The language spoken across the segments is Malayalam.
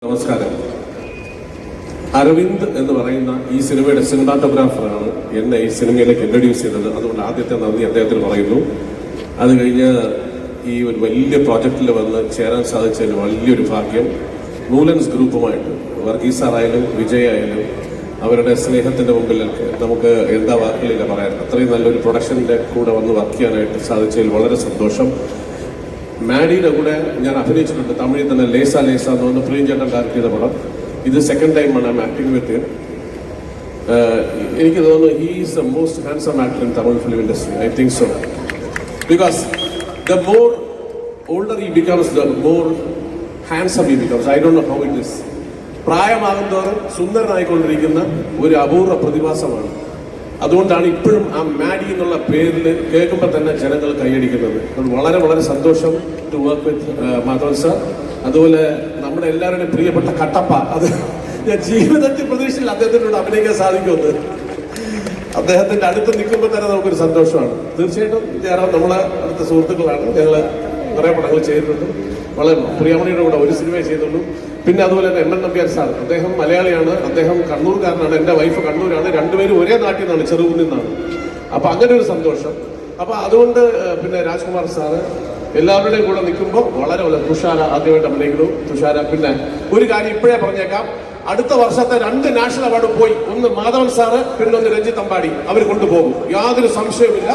നമസ്കാരം. അരവിന്ദ് എന്ന് പറയുന്ന ഈ സിനിമയുടെ സിനിമാറ്റോഗ്രാഫറാണ് എന്നെ ഈ സിനിമയിലേക്ക് ഇൻട്രൊഡ്യൂസ് ചെയ്തത്. അതുകൊണ്ട് ആദ്യത്തെ നന്ദി അദ്ദേഹത്തിന് പറയുന്നു. അത് കഴിഞ്ഞ് ഈ ഒരു വലിയ പ്രോജക്റ്റിൽ വന്ന് ചേരാൻ സാധിച്ചതിൽ വലിയൊരു ഭാഗ്യം. നൂലൻസ് ഗ്രൂപ്പുമായിട്ട് വർഗീസ് സാറായാലും വിജയ് ആയാലും അവരുടെ സ്നേഹത്തിന്റെ മുമ്പിലൊക്കെ നമുക്ക് എന്താ വാക്കുകളില്ല പറയാൻ. അത്രയും നല്ലൊരു പ്രൊഡക്ഷൻ്റെ കൂടെ വന്ന് വർക്ക് ചെയ്യാനായിട്ട് സാധിച്ചതിൽ വളരെ സന്തോഷം. മാഡിയുടെ കൂടെ ഞാൻ അഭിനയിച്ചിട്ടുണ്ട്. തമിഴിൽ തന്നെ ലേസ ലേസ എന്ന് പറഞ്ഞ പ്രിയം ചേട്ടൻ ഡയറക്ട് ചെയ്ത പടം. ഇത് സെക്കൻഡ് ടൈമാണ് ഐ ആക്ടിങ് വിത്ത് ഹിം. എനിക്ക് തോന്നുന്നു he is the most handsome actor in Tamil film industry. I think so. Because the more older he becomes the more handsome he becomes. I don't know how it is. പ്രായമാകും തോറും സുന്ദരനായിക്കൊണ്ടിരിക്കുന്ന ഒരു അപൂർവ പ്രതിഭാസമാണ്. അതുകൊണ്ടാണ് ഇപ്പോഴും ആ മാഡി എന്നുള്ള പേരിൽ കേൾക്കുമ്പോൾ തന്നെ ജനങ്ങൾ കൈയടിക്കുന്നത്. അത് വളരെ വളരെ സന്തോഷം to work with Madhavan sir. അതുപോലെ നമ്മുടെ എല്ലാവരുടെയും പ്രിയപ്പെട്ട കട്ടപ്പ. അത് ഞാൻ ജീവിതത്തിൽ പ്രതീക്ഷയിൽ അദ്ദേഹത്തിനോട് അഭിനയിക്കാൻ സാധിക്കുമെന്ന്. അദ്ദേഹത്തിന്റെ അടുത്ത് നിൽക്കുമ്പോൾ തന്നെ നമുക്കൊരു സന്തോഷമാണ്. തീർച്ചയായിട്ടും ജയറാം നമ്മളെ അടുത്ത സുഹൃത്തുക്കളാണ്. ഞങ്ങൾ കുറേ പടങ്ങൾ ചെയ്തിട്ടുണ്ട്. വളരെ പ്രിയമണിയുടെ കൂടെ ഒരു സിനിമയെ ചെയ്തുള്ളൂ. പിന്നെ അതുപോലെ തന്നെ എം എൻ നമ്പ്യാർ സാർ, അദ്ദേഹം മലയാളിയാണ്, അദ്ദേഹം കണ്ണൂർക്കാരനാണ്. എൻ്റെ വൈഫ് കണ്ണൂരാണ്. രണ്ടുപേരും ഒരേ നാട്ടിൽ നിന്നാണ്, ചെറുകുന്നിൽ നിന്നാണ്. അപ്പം അങ്ങനെ ഒരു സന്തോഷം. അപ്പം അതുകൊണ്ട് പിന്നെ രാജ്കുമാർ സാറ് എല്ലാവരുടെയും കൂടെ നിൽക്കുമ്പോൾ വളരെ വളരെ തുഷാര ആദ്യമായിട്ട് അഭിനയിക്കുന്നു. തുഷാര പിന്നെ ഒരു കാര്യം ഇപ്പോഴേ പറഞ്ഞേക്കാം, അടുത്ത വർഷത്തെ 2 നാഷണൽ അവാർഡ് പോയി. ഒന്ന് മാധവൻ സാറ്, പിന്നെ ഒന്ന് രഞ്ജിത്ത് അമ്പാടി. അവർ കൊണ്ടുപോകും, യാതൊരു സംശയവുമില്ല.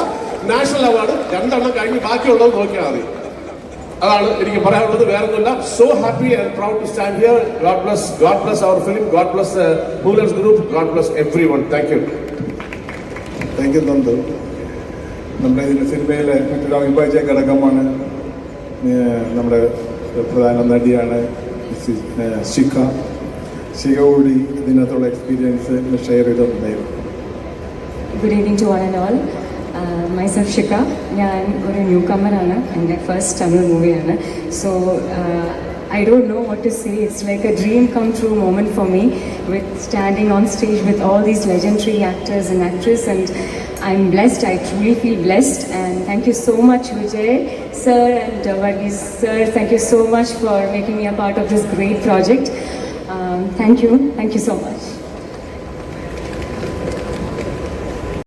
നാഷണൽ അവാർഡ് 2 എണ്ണം കഴിഞ്ഞ് ബാക്കിയുള്ളത് നോക്കിയാൽ മതി. അതാണ് എനിക്ക് പറയാനുള്ളത്. വേറൊന്നുമില്ല. So happy and proud to stand here. God bless our film. God bless Newlands Group. God bless everyone. Thank you. Thank you Nandu. നമ്മുടെ ഇതിൻ്റെ സിനിമയിലെ മറ്റൊരു അവിഭാജ്യ ഘടകമാണ് നമ്മുടെ പ്രധാന നടിയാണ് ശിഖ. ശിഖ കൂടി ഇതിനകത്തുള്ള എക്സ്പീരിയൻസ് ഷെയർ ചെയ്തിട്ടുണ്ടായിരുന്നു. Good evening to one and all. Myself Shikha. ഞാൻ ഒരു ന്യൂ കമ്മറാണ്. എൻ്റെ ഫസ്റ്റ് തമിഴ് മൂവിയാണ്. So I don't know what to say. It's like a dream come true moment for me, with standing on stage with all these legendary actors and actresses, and I'm blessed. I truly feel blessed, and thank you so much Vijay sir and Varghese sir. Thank you so much for making me a part of this great project. Thank you so much.